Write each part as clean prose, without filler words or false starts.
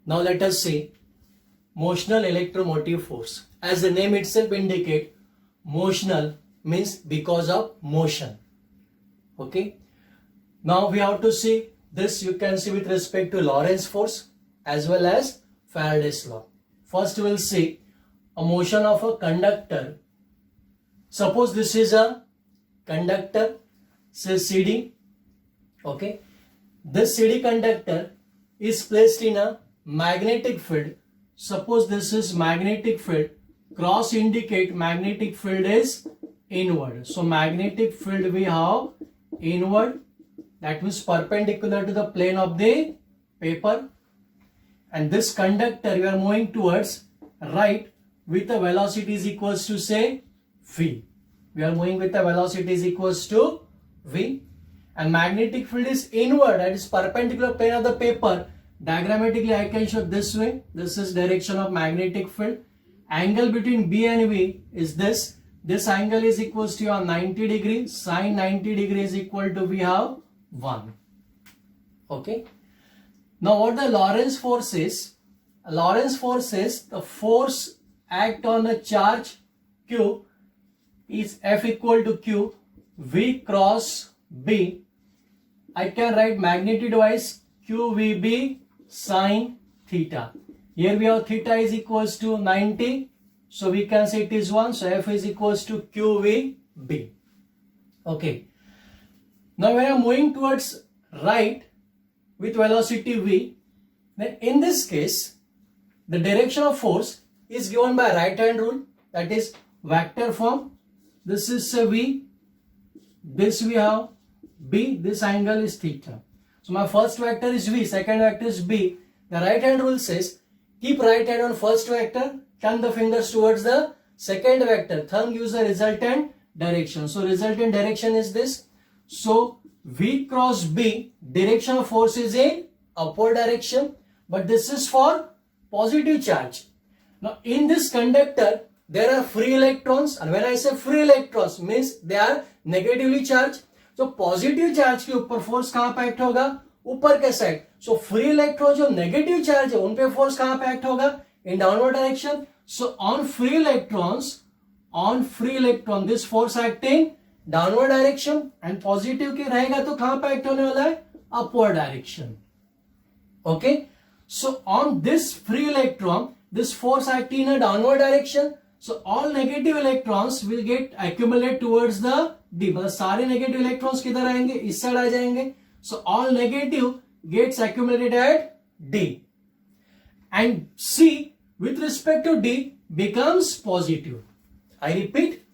Now let us see motional electromotive force. As the name itself indicates, motional means because of motion. Okay. Now we have to see this, you can see with respect to Lorentz force as well as Faraday's law. First we will see a motion of a conductor. Suppose this is a conductor, say CD. Okay. This CD conductor is placed in a magnetic field. Suppose this is magnetic field. Cross indicate magnetic field is inward. So magnetic field we have inward, that means perpendicular to the plane of the paper. And this conductor you are moving towards right with a velocity is equals to say v. We are moving with a velocity is equals to v. And magnetic field is inward, that is perpendicular plane of the paper. Diagrammatically I can show this way. This is direction of magnetic field. Angle between B and V is this. This angle is equals to your 90 degrees. Sine 90 degrees is equal to we have 1. Okay. Now what the Lorentz force is? Lorentz force is the force act on a charge Q is F equal to Q V cross B. I can write magnitude wise QVB sine theta. Here we have theta is equals to 90. So we can say it is 1. So F is equals to QVB. Okay. Now when I am moving towards right with velocity V, then in this case, the direction of force is given by right hand rule, that is vector form. This is V, this we have B, this angle is theta. So my first vector is V, second vector is B. The right hand rule says keep right hand on first vector, turn the fingers towards the second vector, thumb gives the resultant direction. So resultant direction is this. So V cross B, direction of force is in upward direction, but this is for positive charge. Now in this conductor there are free electrons, and when I say free electrons means they are negatively charged. So positive charge के ऊपर force कहां पे act होगा? ऊपर के side. So free electron जो negative charge है उन पे फोर्स कहां पे एक्ट होगा? In downward direction. So on free electron this force acting downward direction, and positive के रहेगा तो कहां पे एक्ट होने वाला है? Upward direction. Okay. So on this free electron this force acting in a downward direction. So all negative electrons will get accumulate towards the D. मतलब सारे negative electrons किधर आएंगे? इस साइड आ जाएंगे. So all negative gets accumulated at D. And C with respect to D becomes positive. I repeat,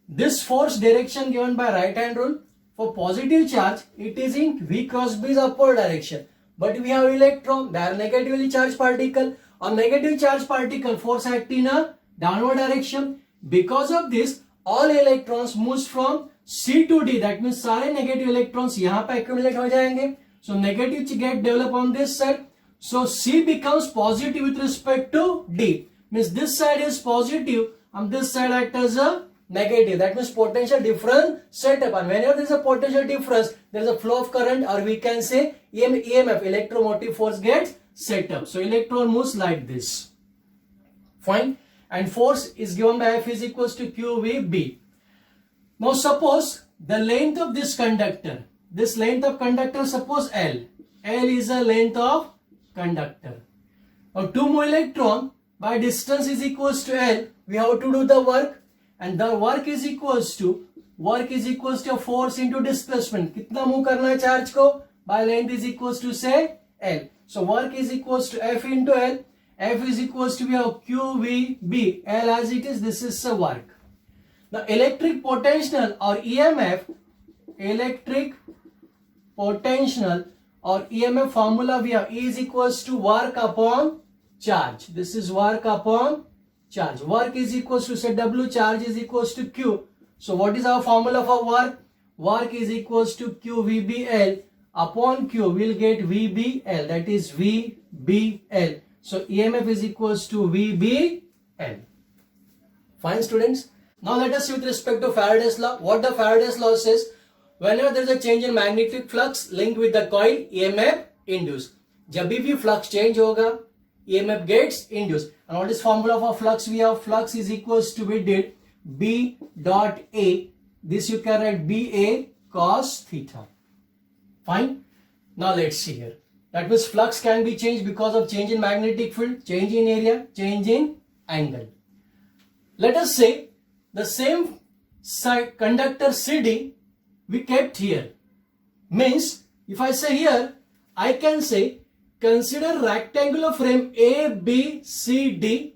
this force direction given by right hand rule for positive charge, it is in V cross B's upward direction. But we have electron, they are negatively charged particle. On negative charge particle, force act in a downward direction. Because of this, all electrons moves from C to D. That means सारे negative electrons यहाँ पे accumulate हो जाएंगे. So negative get develop on this side. So C becomes positive with respect to D. Means this side is positive and this side act as a negative. That means potential difference set up. And whenever there is a potential difference, there is a flow of current, or we can say EMF, electromotive force gets set up. So electron moves like this. Fine. And force is given by F is equals to QVB. Now suppose the length of this conductor, suppose L. L is the length of conductor. Now two more electron by distance is equals to L. We have to do the work, and the work is equals to force into displacement. कितना move करना है charge को? By length is equals to say L. So work is equals to F into L. F is equals to QVB. L as it is, this is the work. Now electric potential or EMF, formula we have E is equals to work upon charge. This is work upon charge. Work is equals to say W, charge is equals to Q. So what is our formula for work? Work is equals to QVBL upon Q. We'll get VBL, that is VBL. So EMF is equals to VBL. Fine, students. Now let us see with respect to Faraday's law. What the Faraday's law says: whenever there is a change in magnetic flux linked with the coil, EMF induced. जब भी flux change होगा EMF gets induced. And what is formula for flux? We have flux is equals to, we did B dot A. This you can write BA cos theta. Fine. Now let's see here. That means flux can be changed because of change in magnetic field, change in area, change in angle. Let us say the same side conductor CD we kept here. Means if I say here, I can say consider rectangular frame A, B, C, D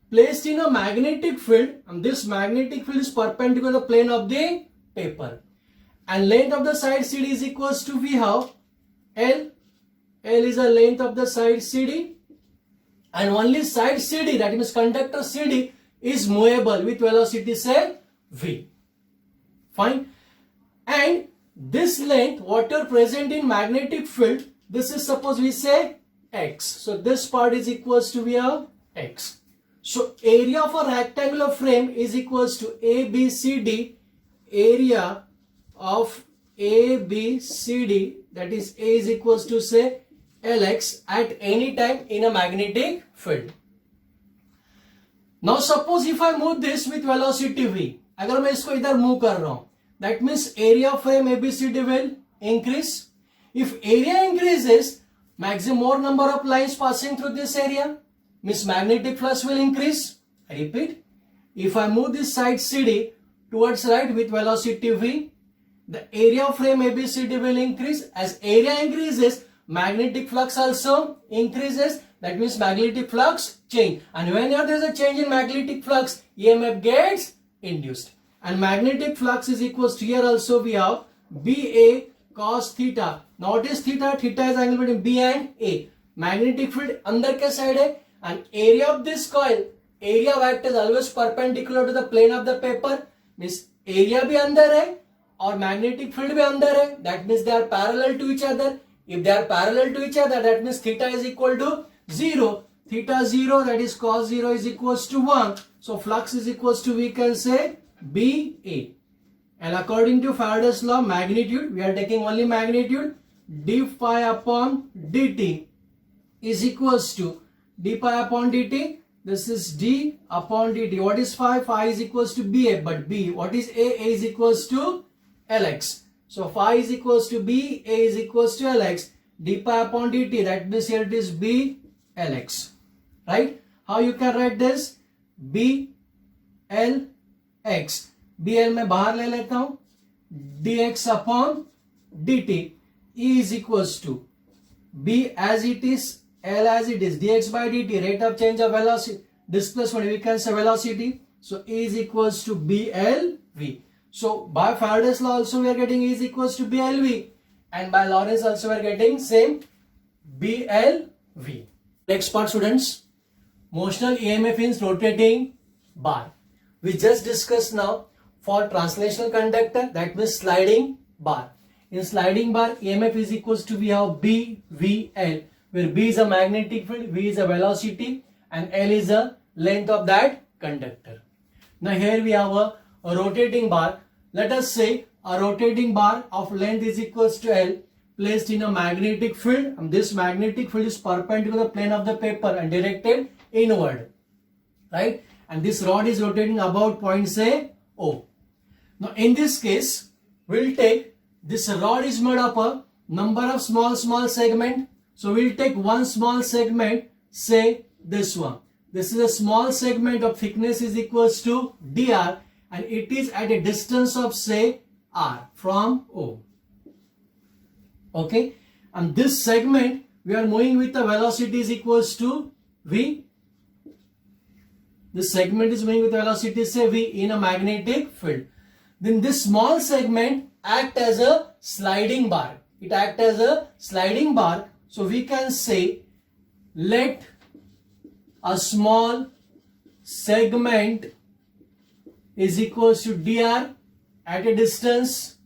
placed in a magnetic field, and this magnetic field is perpendicular to the plane of the paper. And length of the side CD is equals to, we have L. L is the length of the side CD, and only side CD, that means conductor CD, is movable with velocity say V. Fine. And this length, whatever present in magnetic field, this is suppose we say X. So this part is equals to, we have X. So area of a rectangular frame is equals to ABCD, area of ABCD, that is A is equals to say Lx at any time in a magnetic field. Now suppose if I move this with velocity V, अगर मैं इसको इधर move कर रहा हूं, that means area of frame ABCD will increase. If area increases, maximum more number of lines passing through this area, means magnetic flux will increase. I repeat, if I move this side CD towards right with velocity V, the area of frame ABCD will increase. As area increases, magnetic flux also increases. That means magnetic flux change. And whenever there is a change in magnetic flux, EMF gets induced. And magnetic flux is equals to, here also we have BA cos theta. Now what is theta? Theta is angle between B and A. Magnetic field अंदर के side है, and area of this coil, area vector is always perpendicular to the plane of the paper. Means area भी अंदर है और magnetic field भी अंदर है. That means they are parallel to each other. If they are parallel to each other, that means theta is equal to 0. Theta 0, that is cos 0 is equals to 1. So flux is equals to, we can say BA. And according to Faraday's law, magnitude, we are taking only magnitude, d phi upon dt is equals to d pi upon dt. This is d upon dt. What is phi? Phi is equals to BA, but B. What is A? A is equals to Lx. So phi is equals to B, A is equals to Lx, d pi upon dt. That means here it is B Lx. Right? How you can write this? B Lx. BL मैं बाहर ले लेता हूं, dx upon dt is equals to B as it is, L as it is, dx by dt, rate of change of velocity, displacement, we can say velocity. So E is equals to BLV. So by Faraday's law also we are getting E is equals to BLV, and by Lorentz also we are getting same BLV. Next part, students, motional EMF in rotating bar. We just discussed now for translational conductor, that means sliding bar. In sliding bar, EMF is equals to, we have BVL, where B is a magnetic field, V is a velocity, and L is the length of that conductor. Now here we have a rotating bar. Let us say a rotating bar of length is equals to L placed in a magnetic field, and this magnetic field is perpendicular to the plane of the paper and directed inward, right? And this rod is rotating about point say O. Now in this case, we'll take this rod is made up of number of small segment. So we'll take one small segment, say this one. This is a small segment of thickness is equals to dr, and it is at a distance of say r from O. Okay, and this segment we are moving with the velocity is equals to v. This segment is moving with velocity say v in a magnetic field. Then this small segment act as a sliding bar. It act as a sliding bar. So we can say let a small segment is equals to dr at a distance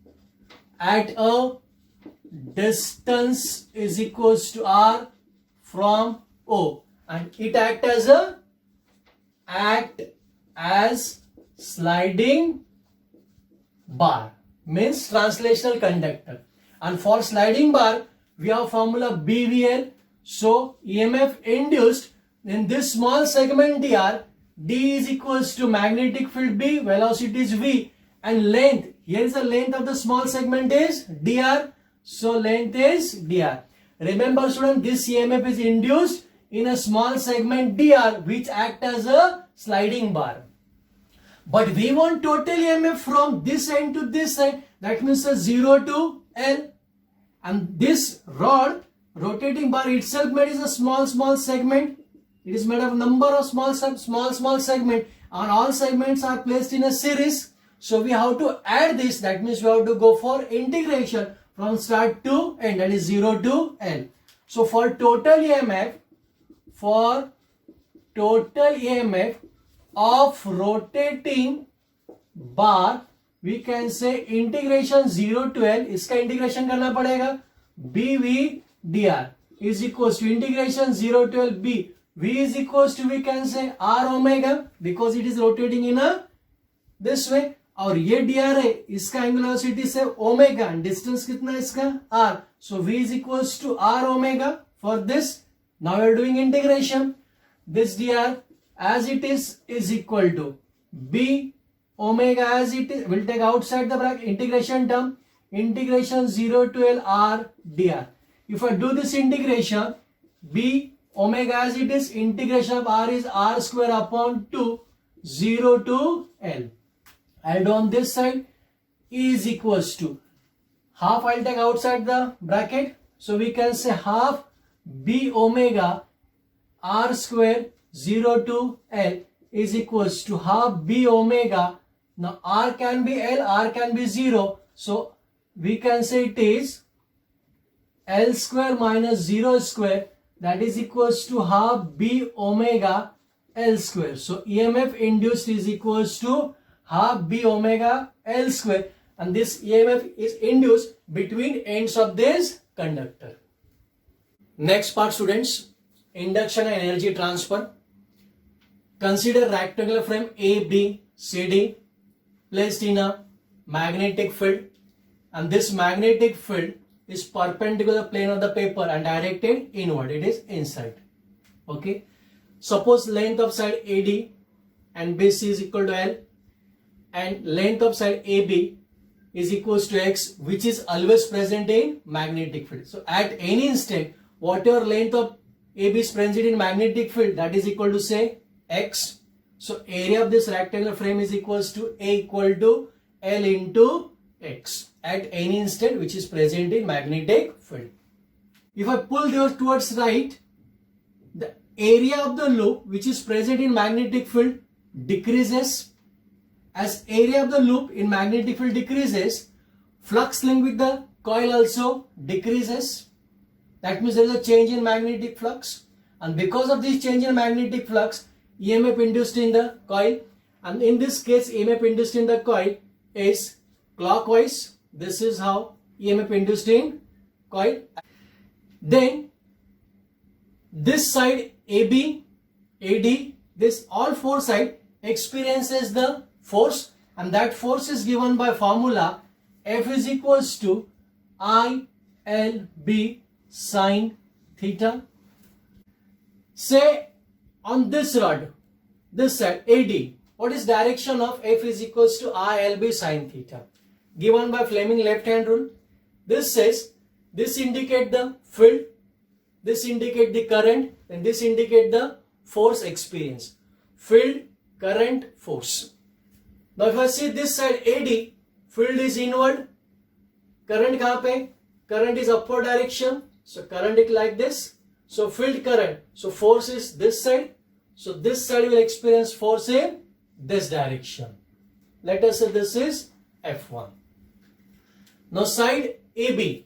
is equals to r from O, and it act as sliding bar, means translational conductor. And for sliding bar we have formula BVL, So EMF induced in this small segment dr, d is equals to magnetic field B, velocity is V, and length, here is the length of the small segment is dr, so length is dr. Remember student, this EMF is induced in a small segment dr which act as a sliding bar. But we want total EMF from this end to this end, that means 0 to L. And this rod rotating bar itself made is a small segment. It is made of number of small segment, and all segments are placed in a series. So we have to add this, that means we have to go for integration from start to end, that is 0 to L. So for total EMF of rotating bar, we can say integration 0 to L, इसका integration करना पड़ेगा, BV dr is equals to integration 0 to L B, V is equals to, we can say R omega, because it is rotating in a this way, और ये dr है, इसका angular velocity से omega, distance कितना है इसका r, so V is equals to R omega for this. Now we are doing integration, this dr as it is equal to B omega as it is, will take outside the bracket integration term, integration 0 to L R dr. If I do this integration, B omega as it is, integration of R is R square upon 2, 0 to L. And on this side, E is equals to half, I'll take outside the bracket, so we can say half B omega R square 0 to L is equals to half B omega. Now R can be L, R can be 0, so we can say it is L square minus 0 square, that is equals to half B omega L square. So EMF induced is equals to half B omega L square, and this EMF is induced between ends of this conductor. Next part students, induction and energy transfer. Consider rectangular frame A, B, C, D placed in a magnetic field, and this magnetic field is perpendicular to the plane of the paper and directed inward, it is inside. Okay, suppose length of side AD and BC is equal to L, and length of side AB is equals to X, which is always present in magnetic field. So at any instant, whatever length of AB is present in magnetic field, that is equal to say X. So area of this rectangular frame is equals to A equal to L into X at any instant which is present in magnetic field. If I pull those towards right, the area of the loop which is present in magnetic field decreases. As area of the loop in magnetic field decreases, flux linked with the coil also decreases. That means there is a change in magnetic flux, and because of this change in magnetic flux, EMF induced in the coil, and in this case EMF induced in the coil is clockwise. This is how EMF induced in coil. Then this side AB, AD, this all four side experiences the force, and that force is given by formula F is equals to ILB sine theta. Say on this rod, this side AD, what is direction of F is equals to ILB sine theta, given by Fleming left hand rule. This says, this indicate the field, this indicate the current, and this indicate the force experience. Field, current, force. Now if I see this side AD, field is inward, current kahan pe? Current is upward direction, so current is like this. So field current, so force is this side, so this side will experience force in this direction. Let us say this is F1. Now side AB,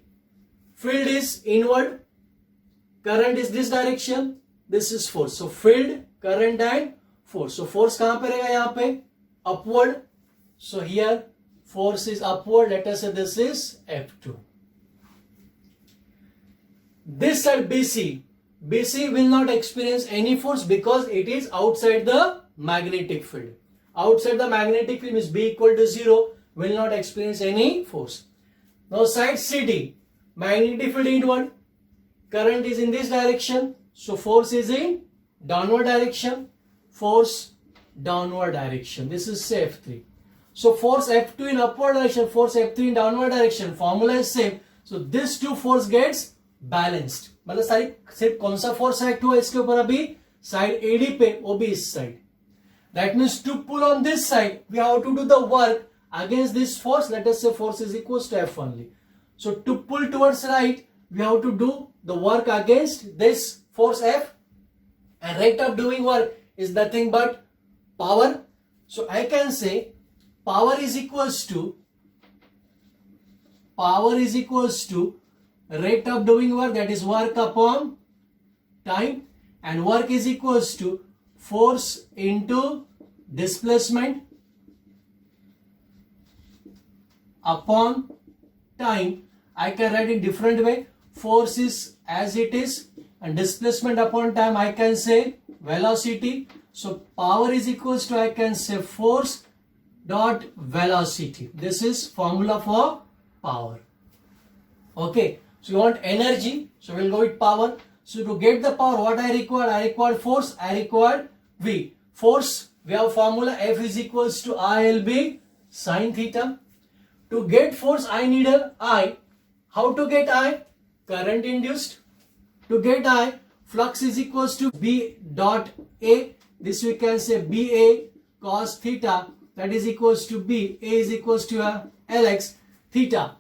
field is inward, current is this direction, this is force. So field, current and force. So force kahan pe rahega yahan pe? Upward. So here force is upward. Let us say this is F2. This side BC, BC will not experience any force because it is outside the magnetic field. Outside the magnetic field means B equal to 0, will not experience any force. Now side CD, magnetic field inward, current is in this direction, so force is in downward direction, force downward direction. This is say F3. So force F2 in upward direction, force F3 in downward direction, formula is same. So this two force gets balanced. मतलब सारी सिर्फ कौन सा force act हुआ इसके ऊपर अभी, side AD पे, वो भी इस side. That means to pull on this side, we have to do the work against this force. Let us say force is equals to F only. So to pull towards right, we have to do the work against this force F, and rate of doing work is nothing but power. So I can say power is equals to rate of doing work, that is work upon time, and work is equals to force into displacement upon time. I can write it different way. Force is as it is and displacement upon time I can say velocity. So power is equals to, I can say, force dot velocity. This is formula for power. Okay, so you want energy, so we'll go with power. So to get the power, what I required force, I required V. Force, we have formula F is equals to ILB sin theta. To get force, I need a I. How to get I? Current induced. To get I, flux is equals to B dot A. This we can say BA cos theta, that is equals to B. A is equals to LX theta.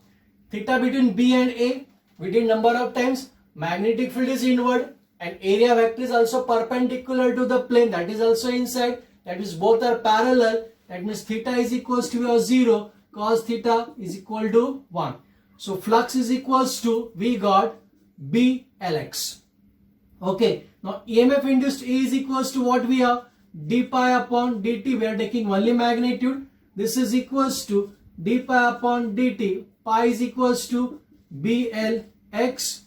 Theta between B and A, we did number of times. Magnetic field is inward and area vector is also perpendicular to the plane, that is also inside. That means both are parallel. That means theta is equals to 0, cos theta is equal to 1. So flux is equals to, we got B LX. Okay, now EMF induced E is equals to what we have? D pi upon dt. We are taking only magnitude. This is equals to D pi upon dt. Pi is equals to BLX.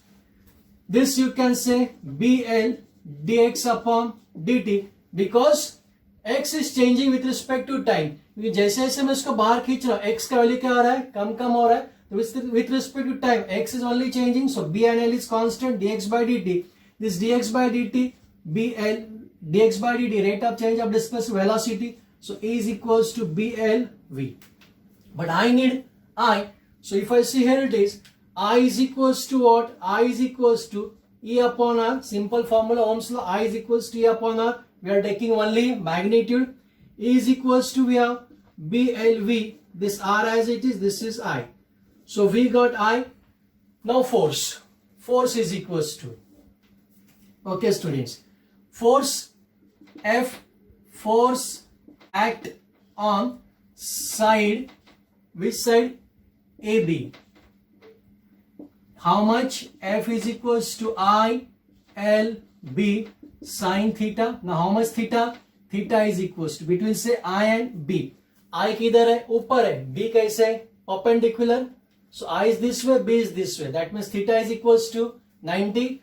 This you can say BL dx upon dt, because x is changing with respect to time. क्योंकि जैसे जैसे मैं इसको बाहर खींच रहा हूँ, x का वैल्यू क्या हो रहा है? कम कम हो रहा है. तो with respect to time, x is only changing. So B and L is constant, dx by dt. This dx by dt, BL dx by dt, rate of change of displacement velocity. So E is equals to BLV. But I need I. So if I see here it is, I is equals to what? I is equals to E upon R. Simple formula, Ohm's law. I is equals to E upon R. We are taking only magnitude. E is equals to, we have BLV. This R as it is, this is I. So we got I. Now force. Force is equals to, okay students, force F, force act on side, which side? AB. How much? F is equals to I L B sin theta. Now how much theta? Theta is equals to, between say I and B. I किधर है? ऊपर है. B कैसे है? Perpendicular. So I is this way, B is this way. That means theta is equals to 90.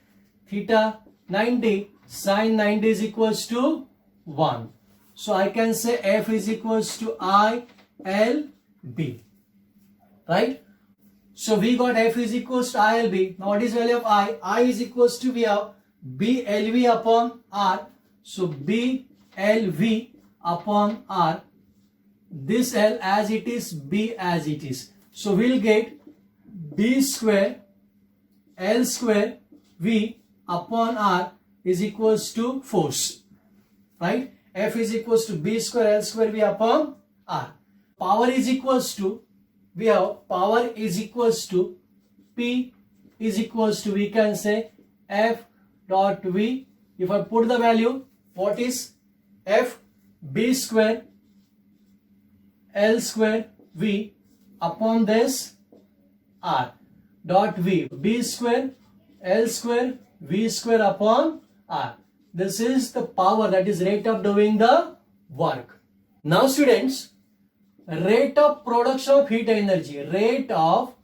Theta 90. Sin 90 is equals to 1. So I can say F is equals to I L B. Right? So we got F is equals to ILB. Now what is value of I? I is equals to, we have BLV upon R. So BLV upon R. This L as it is, B as it is. So we'll get B square L square V upon R is equals to force. Right? F is equals to B square L square V upon R. Power is equals to, we have power is equals to P is equals to, we can say F dot V. If I put the value, what is F? B square L square V upon this R dot V. B square L square V square upon R. This is the power, that is rate of doing the work. Now students, rate of production of heat energy. Rate of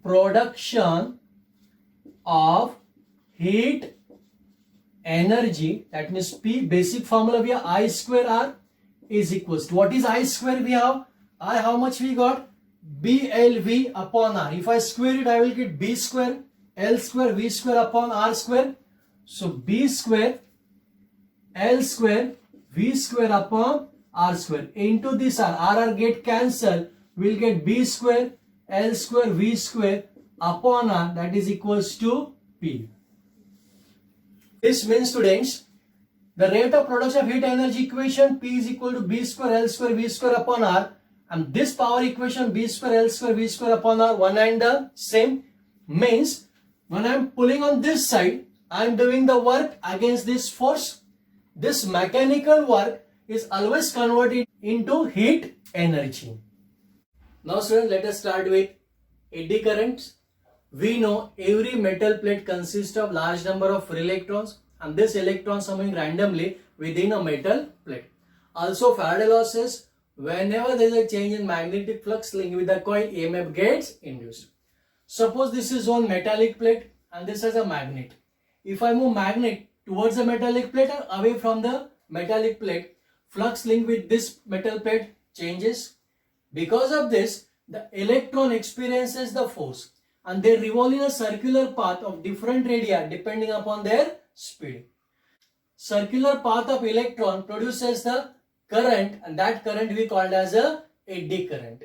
production of heat energy, that means P, basic formula we have I square R is equals to, what is I square? We have I, how much we got? BLV upon R. If I square it, I will get B square L square V square upon R square. So B square L square V square upon R square. Into this R get cancel. We'll get B square L square V square upon R, that is equals to P. This means, students, the rate of production of heat energy equation P is equal to B square L square V square upon R, and this power equation B square L square V square upon R one and the same. Means when I am pulling on this side, I am doing the work against this force. This mechanical work is always converted into heat energy. Now students, let us start with eddy currents. We know every metal plate consists of large number of free electrons, and these electrons are moving randomly within a metal plate. Also, Faraday law says whenever there is a change in magnetic flux linked with the coil, EMF gets induced. Suppose this is one metallic plate and this is a magnet. If I move magnet towards the metallic plate or away from the metallic plate, flux linked with this metal plate changes. Because of this, the electron experiences the force and they revolve in a circular path of different radii depending upon their speed. Circular path of electron produces the current, and that current we called as a eddy current.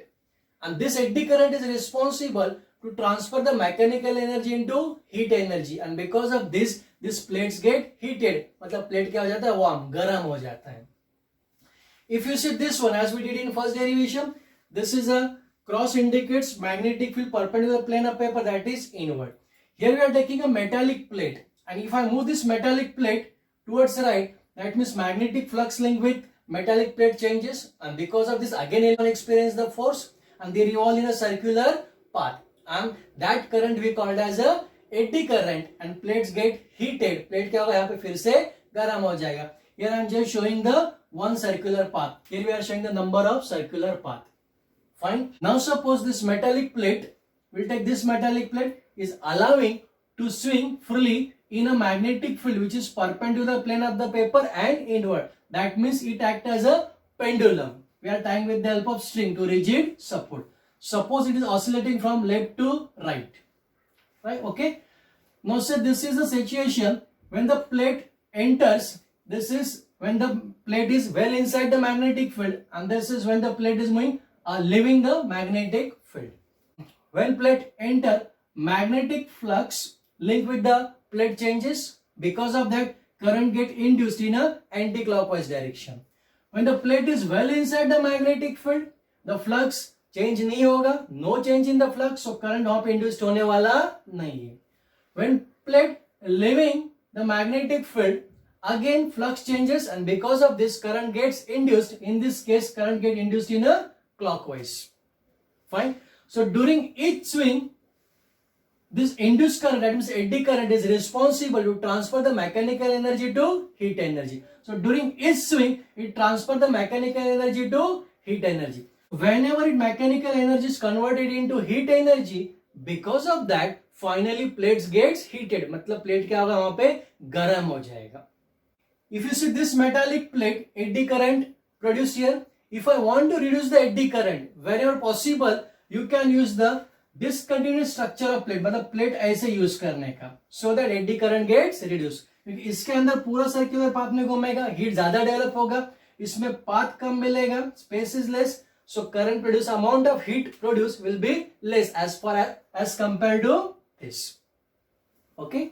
And this eddy current is responsible to transfer the mechanical energy into heat energy, and because of this, these plates get heated. मतलब plate क्या हो जाता है, warm, गर्म हो जाता है. If you see this one, as we did in first derivation, this is a cross indicates magnetic field perpendicular plane of paper, that is inward. Here we are taking a metallic plate, and if I move this metallic plate towards the right, that means magnetic flux link with metallic plate changes, and because of this again electron experience the force and they revolve in a circular path, and that current we called as a eddy current, and plates get heated. Plate क्या होगा, यहाँ पे फिर से गर्म हो जाएगा. Here I am just showing the one circular path. Here we are showing the number of circular path. Fine. Now suppose this metallic plate, we'll take this metallic plate, is allowing to swing freely in a magnetic field which is perpendicular plane of the paper and inward. That means it acts as a pendulum. We are tying with the help of string to rigid support. Suppose it is oscillating from left to right. Right? Okay. Now say this is the situation when the plate enters. This is when the plate is well inside the magnetic field, and this is when the plate is moving leaving the magnetic field. When plate enter, magnetic flux link with the plate changes. Because of that, current get induced in a anti-clockwise direction. When the plate is well inside the magnetic field, the flux change नहीं होगा, no change in the flux, so current वहाँ पे induced होने वाला नहीं है. When plate leaving the magnetic field, again flux changes, and because of this current gets induced. In this case, current get induced in a clockwise. Fine. So during each swing, this induced current, that means eddy current, is responsible to transfer the mechanical energy to heat energy. So during each swing, it transfers the mechanical energy to heat energy. Whenever mechanical energy is converted into heat energy, because of that, finally plates gets heated. मतलब plate क्या होगा, वहाँ पे गर्म हो जाएगा. If you see this metallic plate, eddy current produced here. If I want to reduce the eddy current, wherever possible, you can use the discontinuous structure of plate. मतलब plate ऐसे use करने का, so that eddy current gets reduced. क्योंकि इसके अंदर पूरा circular path में घूमेगा, हीट ज्यादा डेवलप होगा, इसमें पाथ कम मिलेगा, space is less, so current produce amount of heat produced will be less as compared to this. Okay.